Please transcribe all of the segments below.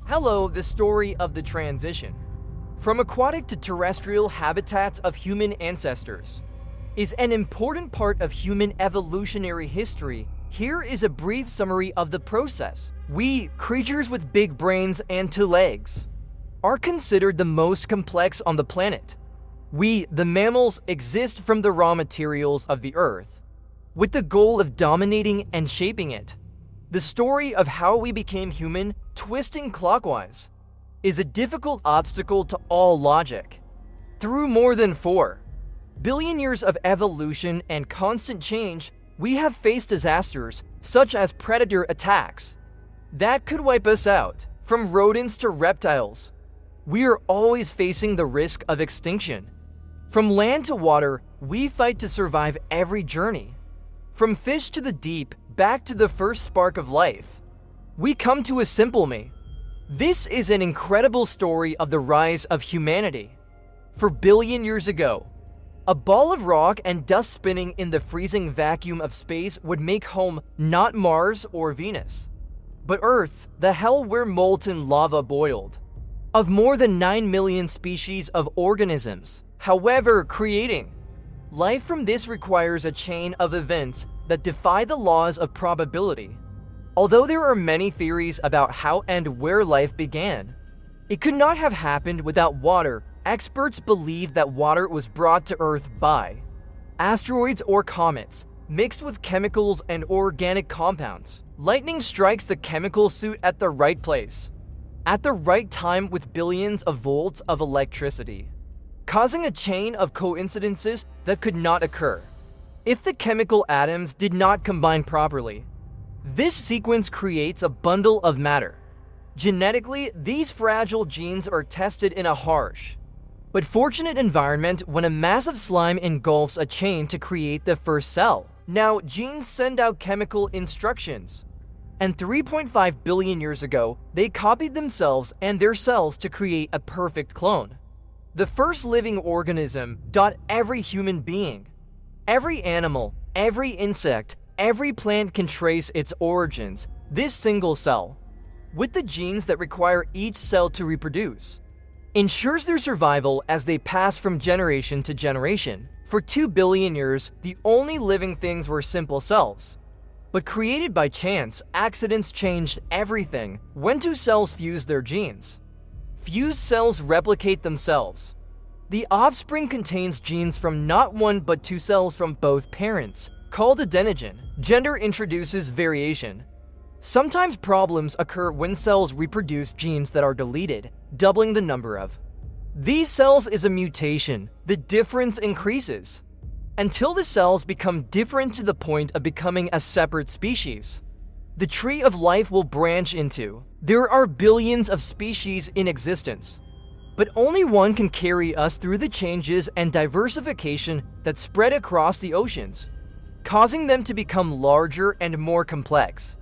Hello, the story of the transition from aquatic to terrestrial habitats of human ancestors is an important part of human evolutionary history. Here is a brief summary of the process. We, creatures with big brains and 2 legs, are considered the most complex on the planet. We, the mammals, exist from the raw materials of the earth, with the goal of dominating and shaping it. The story of how we became human, twisting clockwise, is a difficult obstacle to all logic. Through more than 4 billion years of evolution and constant change, we have faced disasters such as predator attacks that could wipe us out. From rodents to reptiles, we are always facing the risk of extinction. From land to water, we fight to survive every journey. From fish to the deep, back to the first spark of life, we come to a simple me. This is an incredible story of the rise of humanity. 4 billion years ago, a ball of rock and dust spinning in the freezing vacuum of space would make home not Mars or Venus, but Earth, the hell where molten lava boiled. Of more than 9 million species of organisms, however, creating life from this requires a chain of events that defy the laws of probability. Although there are many theories about how and where life began, it could not have happened without water. Experts believe that water was brought to Earth by asteroids or comets, mixed with chemicals and organic compounds. Lightning strikes the chemical suit at the right place, at the right time with billions of volts of electricity, causing a chain of coincidences that could not occur if the chemical atoms did not combine properly. This sequence creates a bundle of matter. Genetically, these fragile genes are tested in a harsh but fortunate environment when a massive slime engulfs a chain to create the first cell. Now, genes send out chemical instructions, and 3.5 billion years ago, they copied themselves and their cells to create a perfect clone. The first living organism. Every human being, every animal, every insect, every plant can trace its origins, this single cell, with the genes that require each cell to reproduce, ensures their survival as they pass from generation to generation. For 2 billion years, the only living things were simple cells. But created by chance, accidents changed everything. When 2 cells fuse their genes, fused cells replicate themselves. The offspring contains genes from not 1 but 2 cells from both parents, called adeноgen. Gender introduces variation. Sometimes problems occur when cells reproduce genes that are deleted, doubling the number of these cells is a mutation. The difference increases until the cells become different to the point of becoming a separate species. The tree of life will branch into. There are billions of species in existence, but only one can carry us through the changes and diversification that spread across the oceans, causing them to become larger and more complex.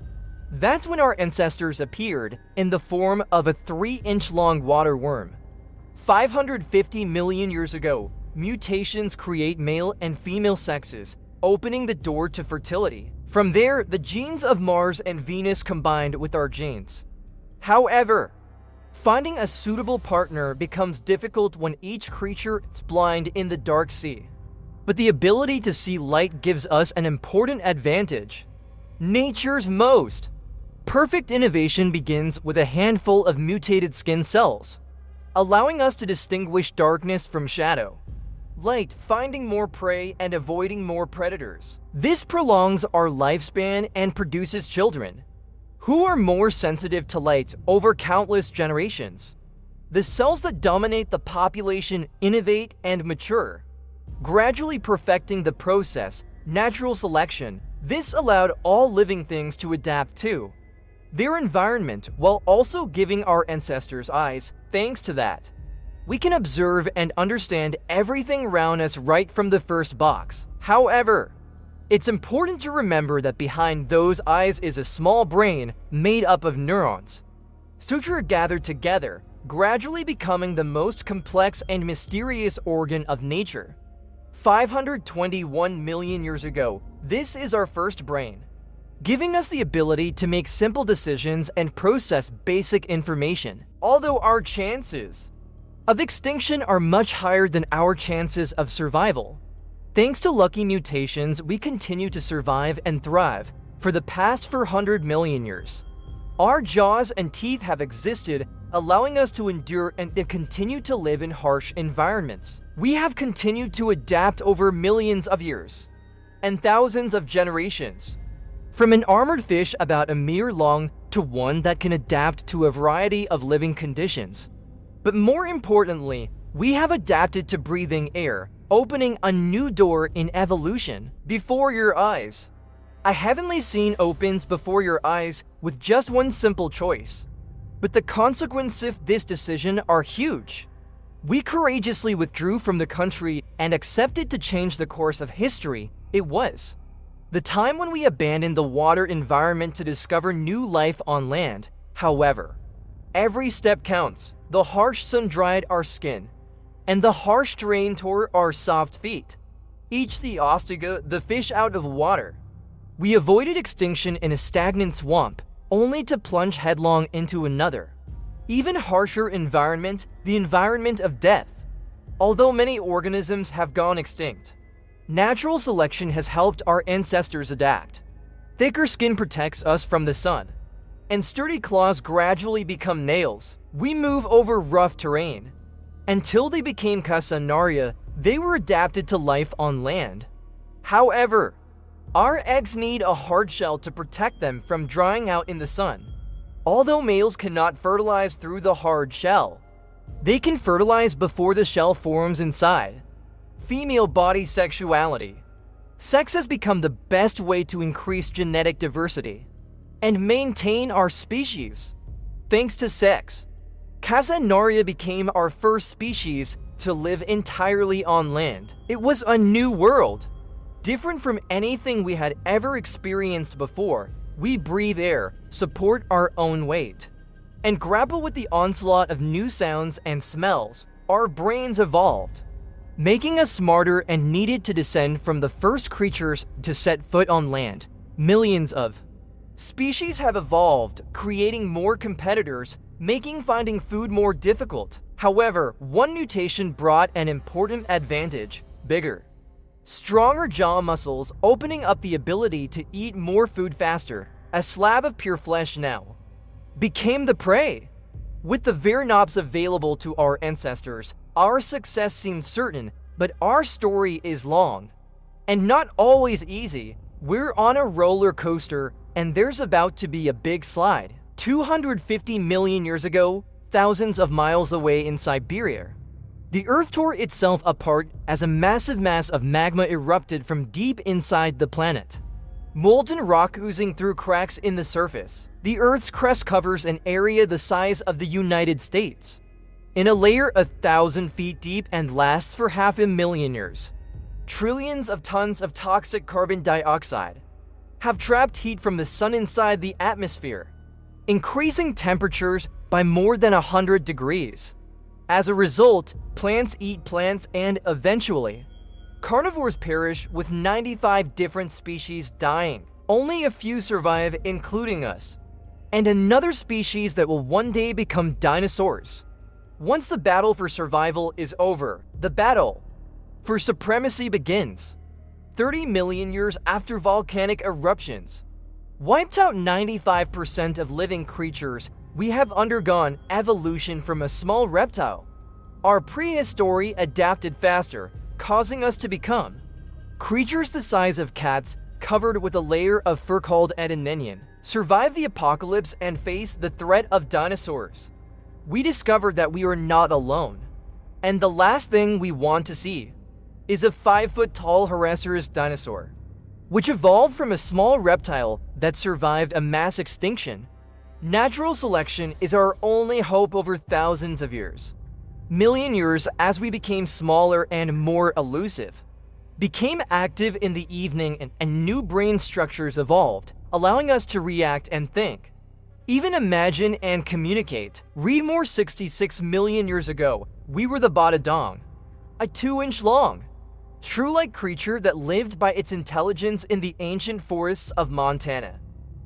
That's when our ancestors appeared in the form of a 3-inch long water worm. 550 million years ago, mutations create male and female sexes, opening the door to fertility. From there, the genes of Mars and Venus combined with our genes. However, finding a suitable partner becomes difficult when each creature is blind in the dark sea. But the ability to see light gives us an important advantage. Nature's most perfect innovation begins with a handful of mutated skin cells, allowing us to distinguish darkness from shadow, light, finding more prey and avoiding more predators. This prolongs our lifespan and produces children who are more sensitive to light over countless generations. The cells that dominate the population innovate and mature, gradually perfecting the process. Natural selection. This allowed all living things to adapt to their environment while also giving our ancestors eyes. Thanks to that, we can observe and understand everything around us right from the first box. However, it's important to remember that behind those eyes is a small brain made up of neurons, suture gathered together, gradually becoming the most complex and mysterious organ of nature. 521 million years ago, this is our first brain. giving us the ability to make simple decisions and process basic information. Although our chances of extinction are much higher than our chances of survival, thanks to lucky mutations, we continue to survive and thrive for the past 400 million years. Our jaws and teeth have existed, allowing us to endure and continue to live in harsh environments. We have continued to adapt over millions of years and thousands of generations, from an armored fish about a meter long to one that can adapt to a variety of living conditions. But more importantly, we have adapted to breathing air, opening a new door in evolution before your eyes. A heavenly scene opens before your eyes with just one simple choice. But the consequences of this decision are huge. We courageously withdrew from the country and accepted to change the course of history. It was the time when we abandoned the water environment to discover new life on land. However, every step counts. The harsh sun dried our skin, and the harsh terrain tore our soft feet. Each the ostiga, the fish out of water. We avoided extinction in a stagnant swamp, only to plunge headlong into another, even harsher environment, the environment of death. Although many organisms have gone extinct, natural selection has helped our ancestors adapt. Thicker skin protects us from the sun, and sturdy claws gradually become nails. We move over rough terrain. Until they became casenaria, they were adapted to life on land. However, our eggs need a hard shell to protect them from drying out in the sun. Although males cannot fertilize through the hard shell, they can fertilize before the shell forms inside. Female body sexuality. Sex has become the best way to increase genetic diversity and maintain our species. Thanks to sex, Casenaria became our first species to live entirely on land. It was a new world, different from anything we had ever experienced before. We breathe air, support our own weight, and grapple with the onslaught of new sounds and smells. Our brains evolved, making us smarter and needed to descend from the first creatures to set foot on land. Millions of species have evolved, creating more competitors, making finding food more difficult. However, one mutation brought an important advantage: bigger, stronger jaw muscles, opening up the ability to eat more food faster. A slab of pure flesh now became the prey. With the Vernops available to our ancestors, our success seemed certain, but our story is long and not always easy. We're on a roller coaster, and there's about to be a big slide. 250 million years ago, thousands of miles away in Siberia, the Earth tore itself apart as a massive mass of magma erupted from deep inside the planet. Molten rock oozing through cracks in the surface. The Earth's crust covers an area the size of the United States, in a layer 1,000 feet deep, and lasts for 500,000 years. Trillions of tons of toxic carbon dioxide have trapped heat from the sun inside the atmosphere, increasing temperatures by more than 100 degrees. As a result, plants eat plants, and eventually, carnivores perish, with 95 different species dying. Only a few survive, including us, and another species that will one day become dinosaurs. Once the battle for survival is over, the battle for supremacy begins. 30 million years after volcanic eruptions wiped out 95% of living creatures, we have undergone evolution from a small reptile. Our prehistory adapted faster, causing us to become creatures the size of cats, covered with a layer of fur called adeninian, survive the apocalypse and face the threat of dinosaurs. We discovered that we are not alone, and the last thing we want to see is a 5-foot-tall Herosaurus dinosaur, which evolved from a small reptile that survived a mass extinction. Natural selection is our only hope over thousands of years. Million years, as we became smaller and more elusive, became active in the evening, and new brain structures evolved, allowing us to react and think, even imagine and communicate. Read more. 66 million years ago, we were the Batadong, a 2-inch long, shrew-like creature that lived by its intelligence in the ancient forests of Montana.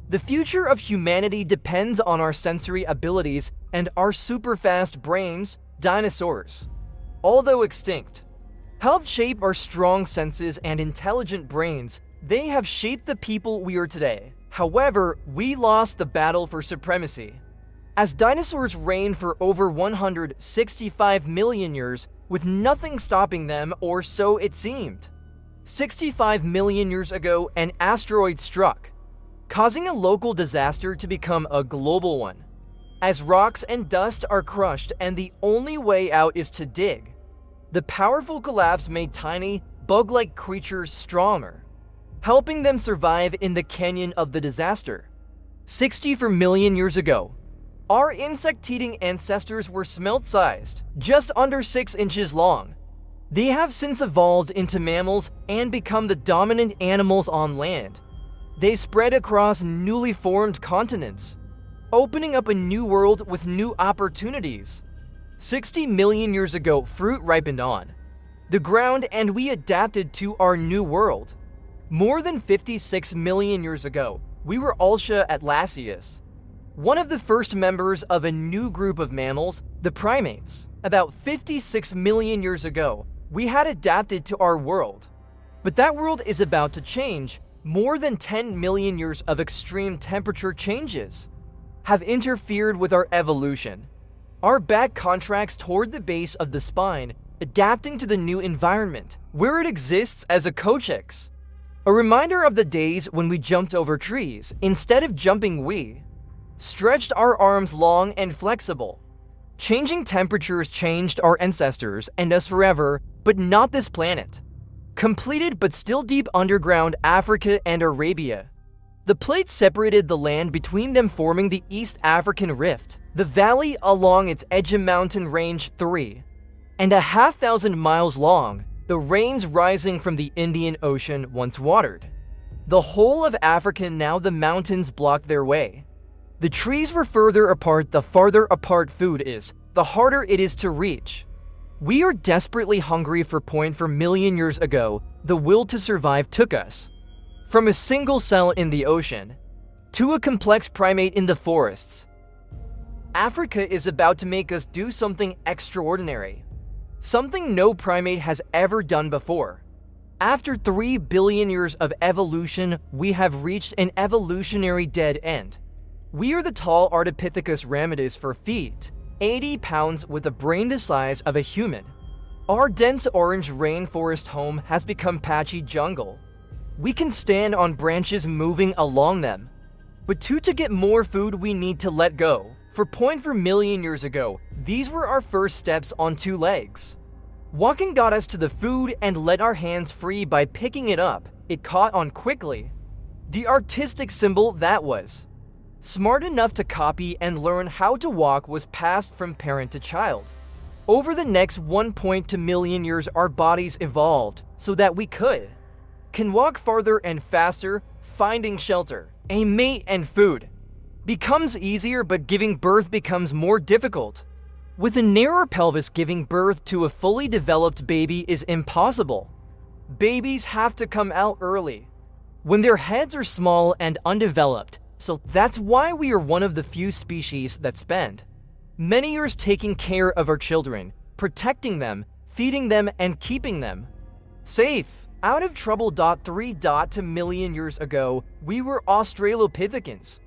The future of humanity depends on our sensory abilities and our super-fast brains. Dinosaurs, although extinct, helped shape our strong senses and intelligent brains. They have shaped the people we are today. However, we lost the battle for supremacy, as dinosaurs reigned for over 165 million years with nothing stopping them, or so it seemed. 65 million years ago, an asteroid struck, causing a local disaster to become a global one. As rocks and dust are crushed and the only way out is to dig, the powerful collapse made tiny, bug-like creatures stronger, helping them survive in the canyon of the disaster. 64 million years ago, our insect-eating ancestors were smelt-sized, just under 6 inches long. They have since evolved into mammals and become the dominant animals on land. They spread across newly formed continents, opening up a new world with new opportunities. 60 million years ago, fruit ripened on the ground and we adapted to our new world. More than 56 million years ago, we were Altia atlassias, one of the first members of a new group of mammals, the primates. About 56 million years ago, we had adapted to our world. But that world is about to change. More than 10 million years of extreme temperature changes have interfered with our evolution. Our back contracts toward the base of the spine, adapting to the new environment, where it exists as a coccyx. A reminder of the days when we jumped over trees. Instead of jumping, we stretched our arms long and flexible. Changing temperatures changed our ancestors and us forever, but not this planet. Completed but still deep underground Africa and Arabia. The plates separated the land between them, forming the East African Rift. The valley along its edge of mountain range 3.5 miles long, the rains rising from the Indian Ocean once watered the whole of Africa. Now the mountains block their way. The trees were further apart. The farther apart food is, the harder it is to reach. We are desperately hungry. For million years ago, the will to survive took us from a single cell in the ocean to a complex primate in the forests. Africa is about to make us do something extraordinary, something no primate has ever done before. After 3 billion years of evolution, we have reached an evolutionary dead end. We are the tall Ardipithecus ramidus, 4 feet, 80 pounds, with a brain the size of a human. Our dense orange rainforest home has become patchy jungle. We can stand on branches moving along them. But to get more food, we need to let go. For million years ago, these were our first steps on 2 legs. Walking got us to the food and let our hands free by picking it up. It caught on quickly. The artistic symbol that was smart enough to copy and learn how to walk was passed from parent to child. Over the next 1.2 million years, our bodies evolved so that we can walk farther and faster. Finding shelter, a mate, and food becomes easier, but giving birth becomes more difficult. With a narrower pelvis, giving birth to a fully developed baby is impossible. Babies have to come out early, when their heads are small and undeveloped, so that's why we are one of the few species that spend many years taking care of our children, protecting them, feeding them, and keeping them safe. Out of trouble. 3 million years ago, we were Australopithecines.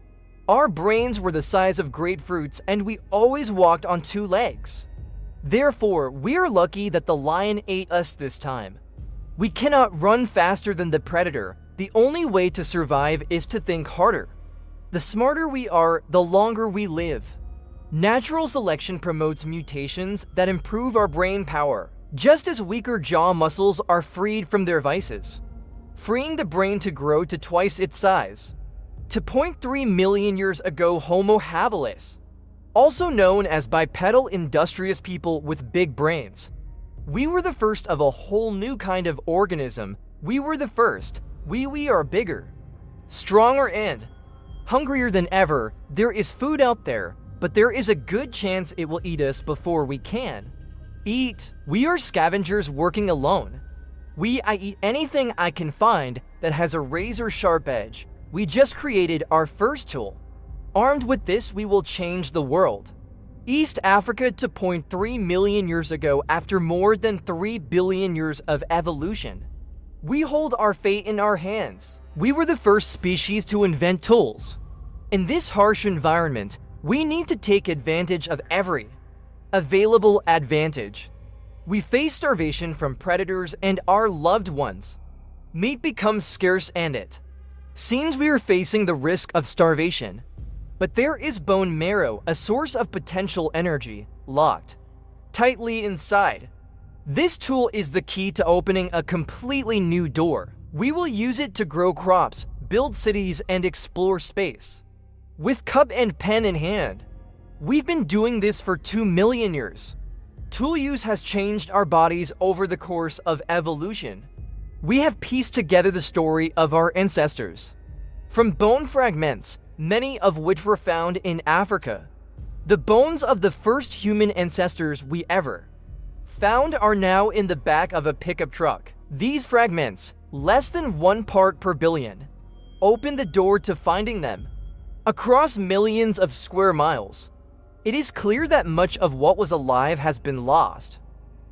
Our brains were the size of grapefruits and we always walked on 2 legs. Therefore, we are lucky that the lion ate us this time. We cannot run faster than the predator. The only way to survive is to think harder. The smarter we are, the longer we live. Natural selection promotes mutations that improve our brain power, just as weaker jaw muscles are freed from their vices, freeing the brain to grow to twice its size. To 3 million years ago, Homo habilis, also known as bipedal industrious people with big brains, we were the first of a whole new kind of organism. We were the first. We are bigger, stronger, and hungrier than ever. There is food out there, but there is a good chance it will eat us before we can eat. We are scavengers working alone. I eat anything I can find that has a razor-sharp edge. We just created our first tool. Armed with this, we will change the world. East Africa to 0.3 million years ago, after more than 3 billion years of evolution. We hold our fate in our hands. We were the first species to invent tools. In this harsh environment, we need to take advantage of every available advantage. We face starvation from predators and our loved ones. Meat becomes scarce and it seems we are facing the risk of starvation. But there is bone marrow, a source of potential energy, locked tightly inside. This tool is the key to opening a completely new door. We will use it to grow crops, build cities, and explore space. With cup and pen in hand, we've been doing this for 2 million years. Tool use has changed our bodies over the course of evolution. We have pieced together the story of our ancestors. From bone fragments, many of which were found in Africa, the bones of the first human ancestors we ever found are now in the back of a pickup truck. These fragments, less than 1 part per billion, open the door to finding them across millions of square miles. It is clear that much of what was alive has been lost.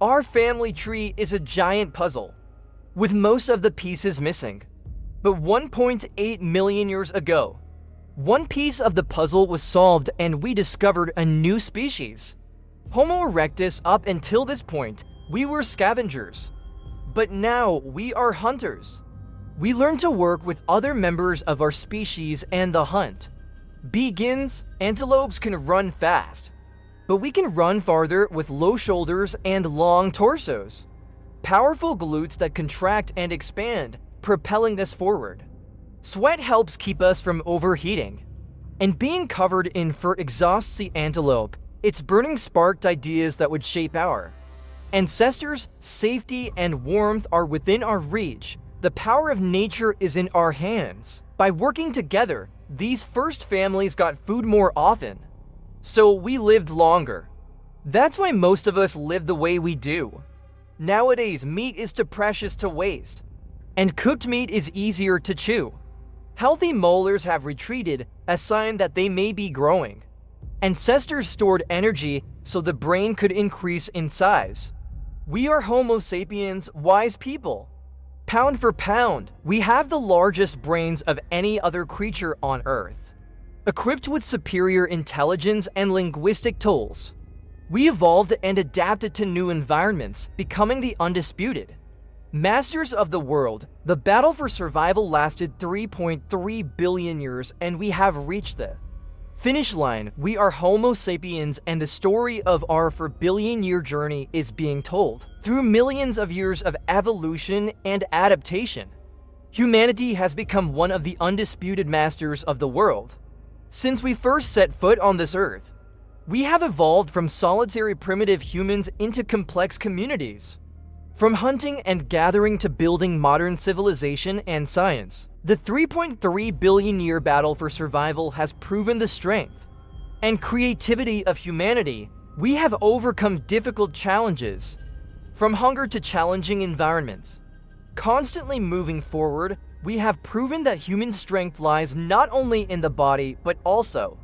Our family tree is a giant puzzle, with most of the pieces missing. But 1.8 million years ago, one piece of the puzzle was solved and we discovered a new species. Homo erectus. Up until this point, we were scavengers. But now we are hunters. We learn to work with other members of our species and the hunt begins. Antelopes can run fast, but we can run farther with low shoulders and long torsos. Powerful glutes that contract and expand, propelling us forward. Sweat helps keep us from overheating. And being covered in fur exhausts the antelope. Its burning sparked ideas that would shape our ancestors. Safety and warmth are within our reach. The power of nature is in our hands. By working together, these first families got food more often, so we lived longer. That's why most of us live the way we do. Nowadays, meat is too precious to waste, and cooked meat is easier to chew. Healthy molars have retreated, a sign that they may be growing. Ancestors stored energy so the brain could increase in size. We are Homo sapiens, wise people. Pound for pound, we have the largest brains of any other creature on Earth. Equipped with superior intelligence and linguistic tools, we evolved and adapted to new environments, becoming the undisputed masters of the world. The battle for survival lasted 3.3 billion years, and we have reached the finish line. We are Homo sapiens, and the story of our 4-billion-year journey is being told. Through millions of years of evolution and adaptation, humanity has become one of the undisputed masters of the world. Since we first set foot on this earth, we have evolved from solitary primitive humans into complex communities. From hunting and gathering to building modern civilization and science, the 3.3 billion-year battle for survival has proven the strength and creativity of humanity. We have overcome difficult challenges, from hunger to challenging environments. Constantly moving forward, we have proven that human strength lies not only in the body, but also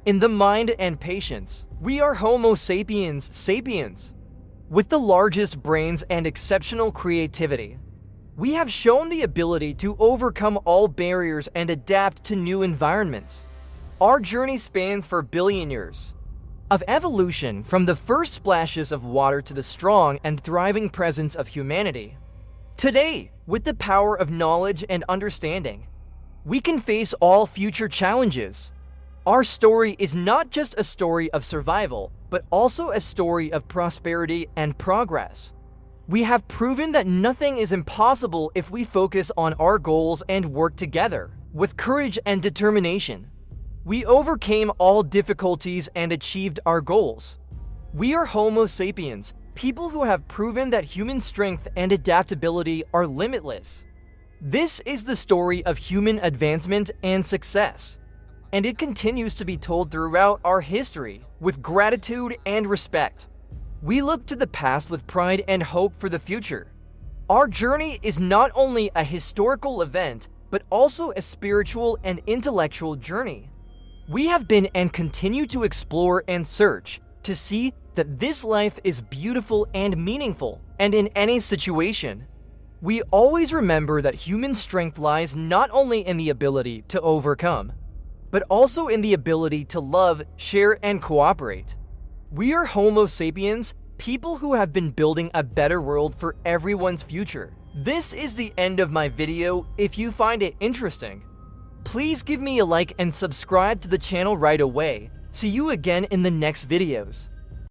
in the mind and patience. We are Homo sapiens sapiens, with the largest brains and exceptional creativity. We have shown the ability to overcome all barriers and adapt to new environments. Our journey spans for billion years of evolution, from the first splashes of water to the strong and thriving presence of humanity. Today, with the power of knowledge and understanding, we can face all future challenges. Our story is not just a story of survival, but also a story of prosperity and progress. We have proven that nothing is impossible if we focus on our goals and work together. With courage and determination, we overcame all difficulties and achieved our goals. We are Homo sapiens, people who have proven that human strength and adaptability are limitless. This is the story of human advancement and success, and it continues to be told throughout our history. With gratitude and respect, we look to the past with pride and hope for the future. Our journey is not only a historical event, but also a spiritual and intellectual journey. We have been and continue to explore and search to see that this life is beautiful and meaningful, and in any situation. We always remember that human strength lies not only in the ability to overcome, but also in the ability to love, share, and cooperate. We are Homo sapiens, people who have been building a better world for everyone's future. This is the end of my video. If you find it interesting, please give me a like and subscribe to the channel right away. See you again in the next videos.